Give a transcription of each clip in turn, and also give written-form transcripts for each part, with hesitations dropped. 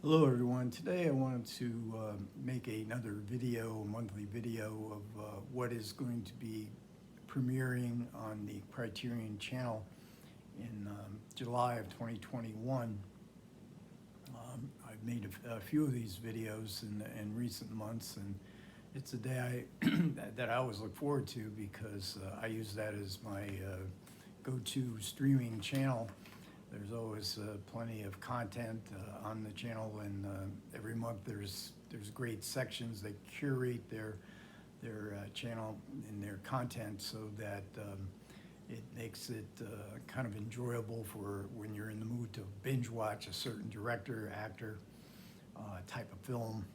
Hello everyone. Today I wanted to make another video, a monthly video of what is going to be premiering on the Criterion Channel in July of 2021. I've made a few of these videos in recent months, and it's a day that I always look forward to because I use that as my go-to streaming channel. There's always plenty of content on the channel, and every month there's great sections that curate their channel and their content so that it makes it kind of enjoyable for when you're in the mood to binge watch a certain director, actor, type of film.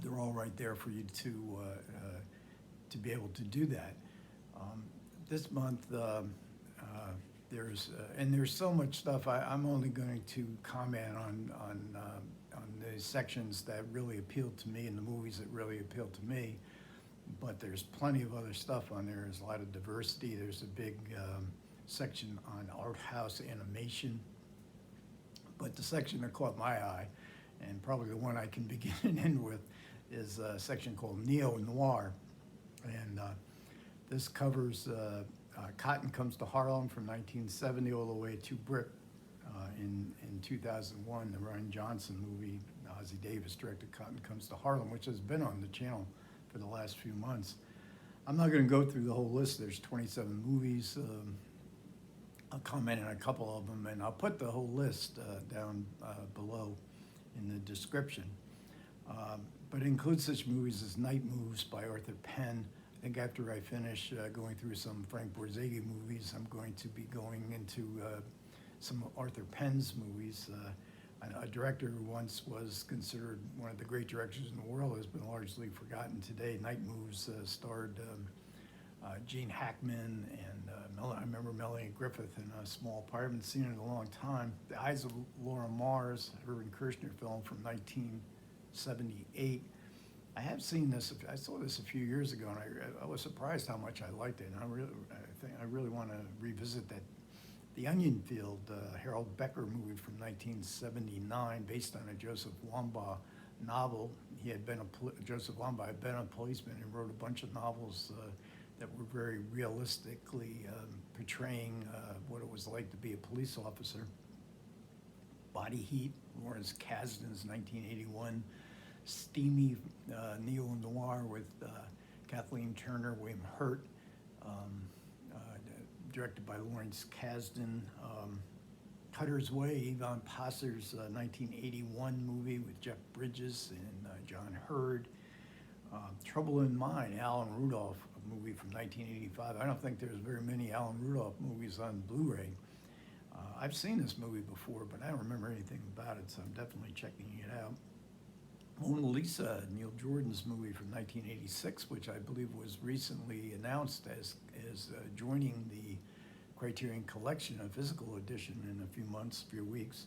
They're all right there for you to be able to do that. This month. There's so much stuff. I'm only going to comment on the sections that really appealed to me and the movies that really appealed to me. But there's plenty of other stuff on there. There's a lot of diversity. There's a big section on art house animation. But the section that caught my eye, and probably the one I can begin and end with, is a section called Neo-Noir. And this covers Cotton Comes to Harlem from 1970 all the way to Brick in 2001, the Ryan Johnson movie. Ossie Davis directed Cotton Comes to Harlem, which has been on the channel for the last few months. I'm not going to go through the whole list. There's 27 movies. I'll comment on a couple of them, and I'll put the whole list down below in the description. But it includes such movies as Night Moves by Arthur Penn. I think after I finish going through some Frank Borzage movies, I'm going to be going into some Arthur Penn's movies. A director who once was considered one of the great directors in the world has been largely forgotten today. Night Moves starred Gene Hackman and I remember Melanie Griffith in a small part. I haven't seen it in a long time. The Eyes of Laura Mars, Irvin Kershner film from 1978. I have seen this. I saw this a few years ago, and I was surprised how much I liked it. And I really want to revisit that. The Onion Field, Harold Becker movie from 1979, based on a Joseph Wambaugh novel. Joseph Wambaugh had been a policeman and wrote a bunch of novels that were very realistically portraying what it was like to be a police officer. Body Heat, Lawrence Kasdan's 1981. Steamy neo-noir with Kathleen Turner, William Hurt, directed by Lawrence Kasdan. Cutter's Way, Yvonne Passer's 1981 movie with Jeff Bridges and John Hurd. Trouble in Mind, Alan Rudolph, a movie from 1985. I don't think there's very many Alan Rudolph movies on Blu-ray. I've seen this movie before, but I don't remember anything about it, so I'm definitely checking it out. Mona Lisa, Neil Jordan's movie from 1986, which I believe was recently announced as joining the Criterion Collection, a physical edition, in a few weeks.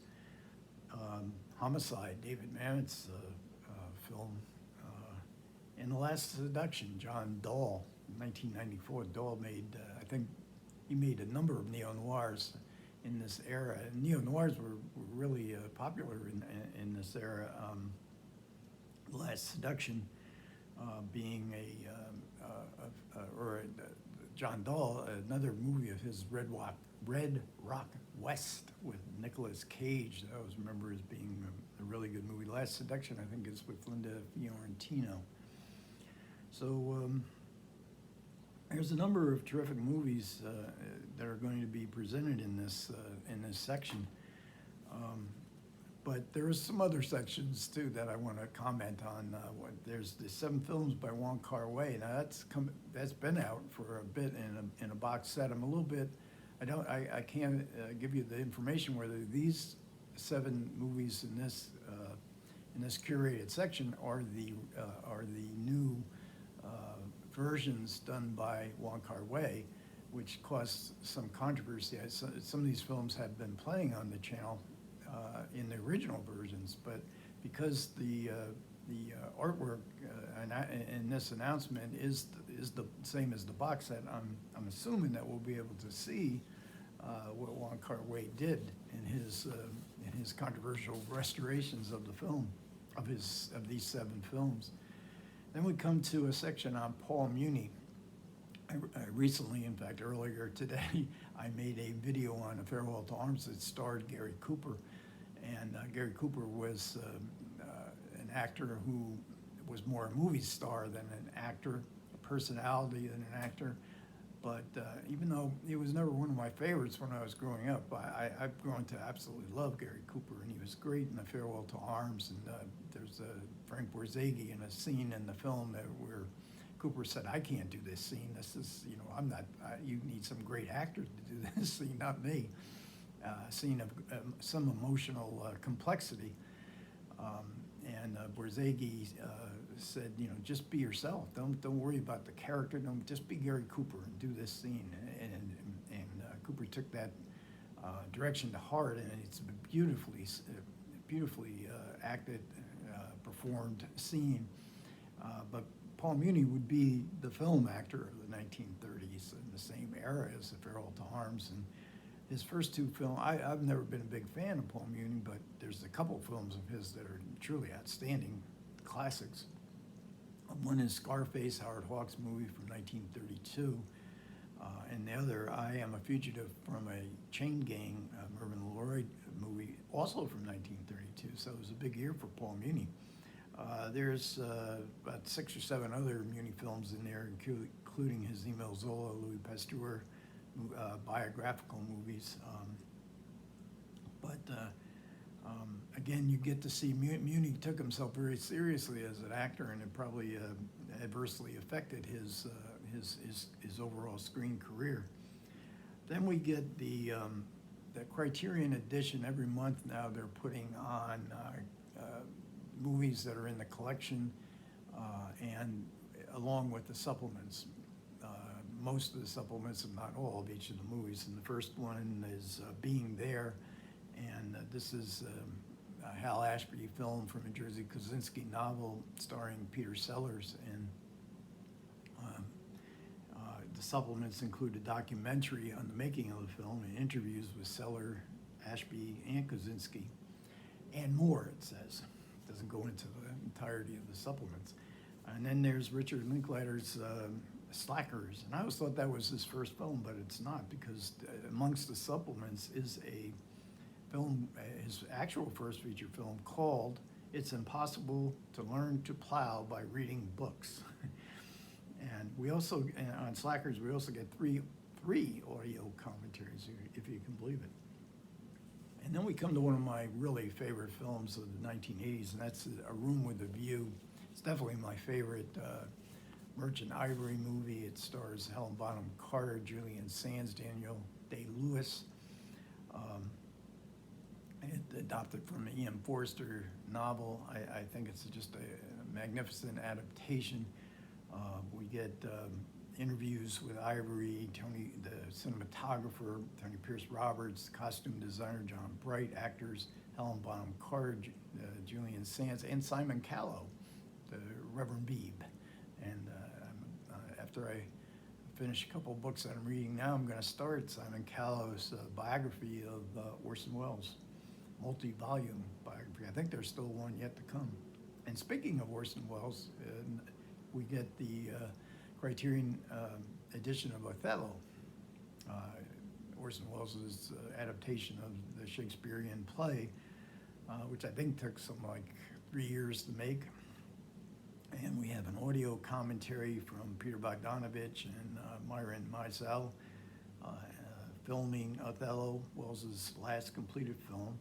Homicide, David Mamet's film. And The Last Seduction, John Dahl, 1994. Dahl made, I think he made a number of neo-noirs in this era. And neo-noirs were really popular in this era. The Last Seduction being John Dahl, another movie of his, Red Rock West with Nicolas Cage, that I always remember as being a really good movie. Last Seduction, I think, is with Linda Fiorentino. So there's a number of terrific movies that are going to be presented in this section. But there are some other sections too that I want to comment on. There's the 7 films by Wong Kar-wai. Now that's been out for a bit in a box set. I'm a little bit. I can't give you the information whether these 7 movies in this curated section are the new versions done by Wong Kar-wai, which caused some controversy. Some of these films have been playing on the channel in the original versions, but because the artwork in this announcement is the same as the box set, I'm assuming that we'll be able to see what Wong Kar-wai did in his controversial restorations of the film, of these 7 films. Then we come to a section on Paul Muni. I recently, in fact, earlier today, I made a video on A Farewell to Arms that starred Gary Cooper. And Gary Cooper was an actor who was more a movie star than an actor, a personality than an actor. But even though he was never one of my favorites when I was growing up, I've grown to absolutely love Gary Cooper, and he was great in A Farewell to Arms. And there's Frank Borzage in a scene in the film where Cooper said, "I can't do this scene. This is, I'm not. You need some great actors to do this scene, not me." Scene of some emotional complexity. And Borzage said, just be yourself. Don't worry about the character. Don't just be Gary Cooper and do this scene. And Cooper took that direction to heart, and it's a beautifully acted, performed scene. But Paul Muni would be the film actor of the 1930s in the same era as A Farewell to Arms. And his first 2 films, I've never been a big fan of Paul Muni, but there's a couple films of his that are truly outstanding classics. One is Scarface, Howard Hawks' movie from 1932, and the other, I Am a Fugitive from a Chain Gang, Mervyn LeRoy movie, also from 1932, so it was a big year for Paul Muni. There's about 6 or 7 other Muni films in there, including his Emile Zola, Louis Pasteur, biographical movies. Again, you get to see Muni took himself very seriously as an actor, and it probably adversely affected his overall screen career. Then we get the Criterion Edition. Every month now they're putting on movies that are in the collection, and along with the supplements. Most of the supplements, if not all, of each of the movies. And the first one is Being There, and this is a Hal Ashby film from a Jerzy Kosinski novel starring Peter Sellers. And the supplements include a documentary on the making of the film and interviews with Seller, Ashby, and Kosinski, and more, it says. It doesn't go into the entirety of the supplements. And then there's Richard Linklater's Slackers, and I always thought that was his first film, but it's not, because amongst the supplements is a film, his actual first feature film, called It's Impossible to Learn to Plow by Reading Books. And we also, on Slackers, we also get three audio commentaries, if you can believe it. And then we come to one of my really favorite films of the 1980s, and that's A Room with a View. It's definitely my favorite Merchant Ivory movie. It stars Helen Bonham Carter, Julian Sands, Daniel Day-Lewis. It adopted from an E.M. Forster novel. I think it's just a magnificent adaptation. We get interviews with Ivory, Tony, the cinematographer, Tony Pierce Roberts, costume designer John Bright, actors Helen Bonham Carter, Julian Sands, and Simon Callow, the Reverend Beebe. And after I finish a couple of books that I'm reading now, I'm going to start Simon Callow's biography of Orson Welles, multi-volume biography. I think there's still one yet to come. And speaking of Orson Welles, we get the Criterion edition of Othello, Orson Welles' adaptation of the Shakespearean play, which I think took something like 3 years to make. And we have an audio commentary from Peter Bogdanovich and Myron Meisel, filming Othello, Welles' last completed film,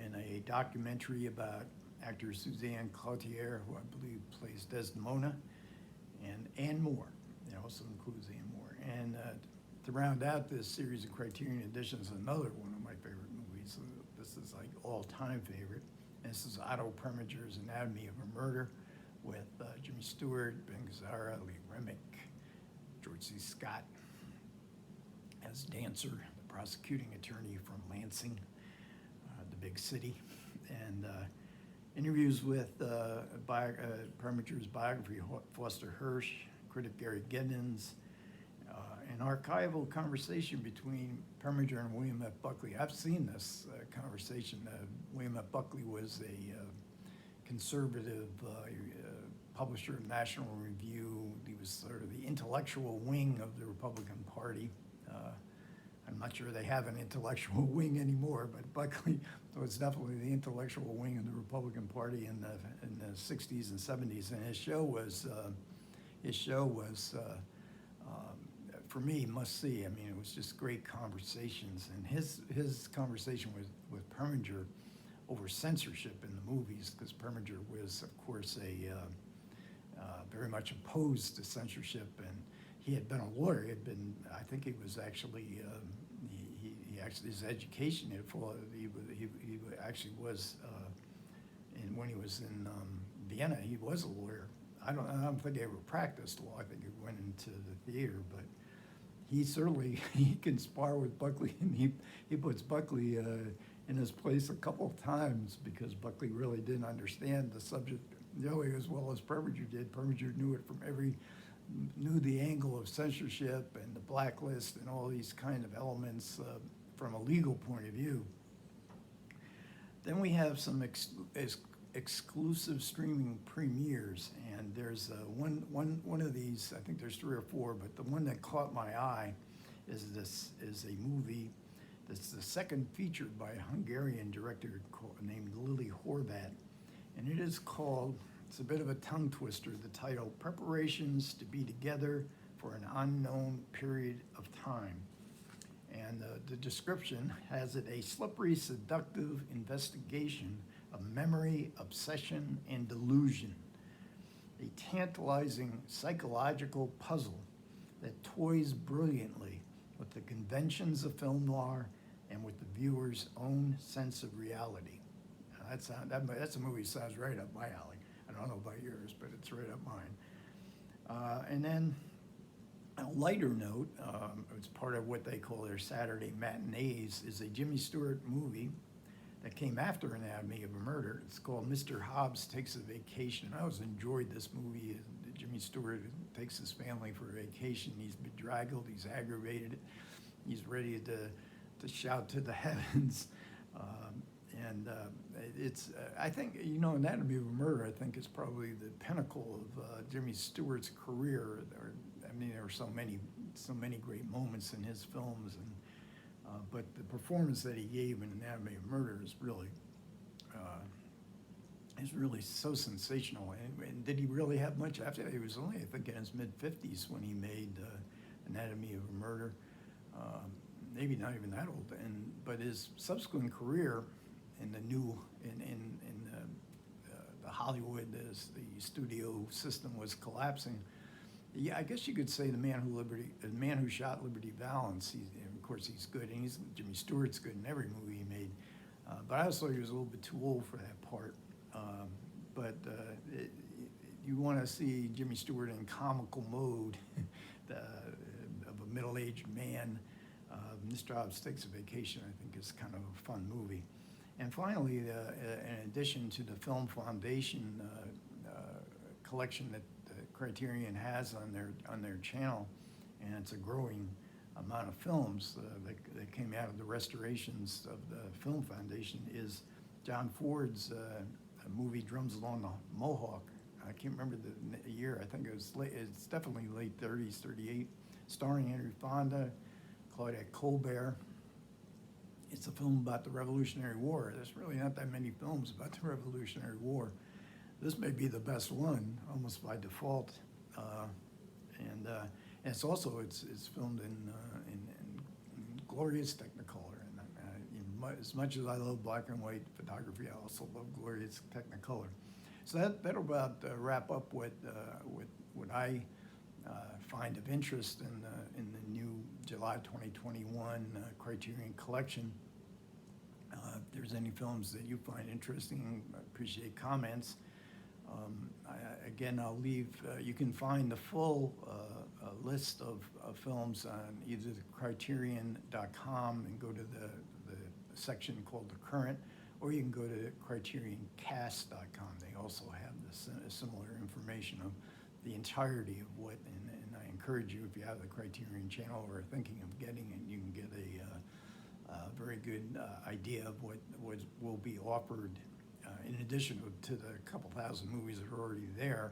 and a documentary about actor Suzanne Cloutier, who I believe plays Desdemona, and more. It also includes Anne Moore. And to round out this series of Criterion Editions, another one of my favorite movies. This is like all-time favorite. And this is Otto Preminger's Anatomy of a Murder, with Jimmy Stewart, Ben Gazzara, Lee Remick, George C. Scott as Dancer, the prosecuting attorney from Lansing, the big city, and interviews with Preminger's biography, Foster Hirsch, critic Gary Giddens, an archival conversation between Preminger and William F. Buckley. I've seen this conversation. William F. Buckley was a conservative publisher of National Review. He was sort of the intellectual wing of the Republican Party. I'm not sure they have an intellectual wing anymore, but Buckley was definitely the intellectual wing of the Republican Party in the 60s and 70s. And his show was for me, must see. I mean, it was just great conversations. And his conversation with Preminger over censorship in the movies, because Preminger was, of course, very much opposed to censorship, and he had been a lawyer. I think he was actually, his education, he actually was, and when he was in Vienna, he was a lawyer. I don't think he ever practiced law. I think he went into the theater, but he certainly, he can spar with Buckley, and he puts Buckley in his place a couple of times, because Buckley really didn't understand the subject nearly as well as Preminger did. Preminger knew it knew the angle of censorship and the blacklist and all these kind of elements from a legal point of view. Then we have some exclusive streaming premieres, and there's one of these. I think there's 3 or 4, but the one that caught my eye is a movie that's the second featured by a Hungarian director named Lily Horvat, and it is called, it's a bit of a tongue twister, the title, Preparations to Be Together for an Unknown Period of Time. And the description has it, a slippery, seductive investigation of memory, obsession, and delusion. A tantalizing psychological puzzle that toys brilliantly with the conventions of film noir and with the viewer's own sense of reality. That's a movie that sounds right up my alley. I don't know about yours, but it's right up mine. And then a lighter note, it's part of what they call their Saturday matinees, is a Jimmy Stewart movie that came after Anatomy of a Murder. It's called Mr. Hobbs Takes a Vacation. I always enjoyed this movie. Jimmy Stewart takes his family for a vacation. He's bedraggled, he's aggravated, he's ready to shout to the heavens. It's, I think, Anatomy of a Murder, I think, is probably the pinnacle of Jimmy Stewart's career. There are so many great moments in his films, but the performance that he gave in Anatomy of Murder is really so sensational. And did he really have much after that? He was only, I think, in his mid-50s when he made Anatomy of a Murder. Maybe not even that old. But his subsequent career in the Hollywood, as the studio system was collapsing, yeah, I guess you could say the man who shot Liberty Valance. Of course, he's good, and Jimmy Stewart's good in every movie he made. But I also thought he was a little bit too old for that part. You want to see Jimmy Stewart in comical mode of a middle-aged man. Mr. Hobbs Takes a Vacation, I think, is kind of a fun movie. And finally, in addition to the Film Foundation collection that Criterion has on their channel, and it's a growing amount of films that came out of the restorations of the Film Foundation, is John Ford's movie Drums Along the Mohawk. I can't remember the year. I think it's definitely late 30s, 38, starring Henry Fonda, Claudette Colbert. It's a film about the Revolutionary War. There's really not that many films about the Revolutionary War. This may be the best one, almost by default. And it's also, it's filmed in glorious Technicolor. And as much as I love black and white photography, I also love glorious Technicolor. So that'll about wrap up what I find of interest in the new July 2021 Criterion Collection. If there's any films that you find interesting, I appreciate comments. Again, I'll leave, you can find the full list of films on either the criterion.com and go to the section called The Current, or you can go to criterioncast.com. They also have this similar information of the entirety of what, and I encourage encourage you, if you have the Criterion Channel or are thinking of getting it, you can get a very good idea of what will be offered in addition to the couple thousand movies that are already there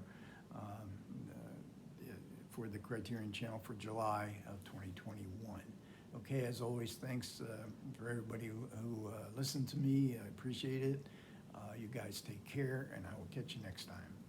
for the Criterion Channel for July of 2021. Okay, as always, thanks for everybody who listened to me. I appreciate it. You guys take care, and I will catch you next time.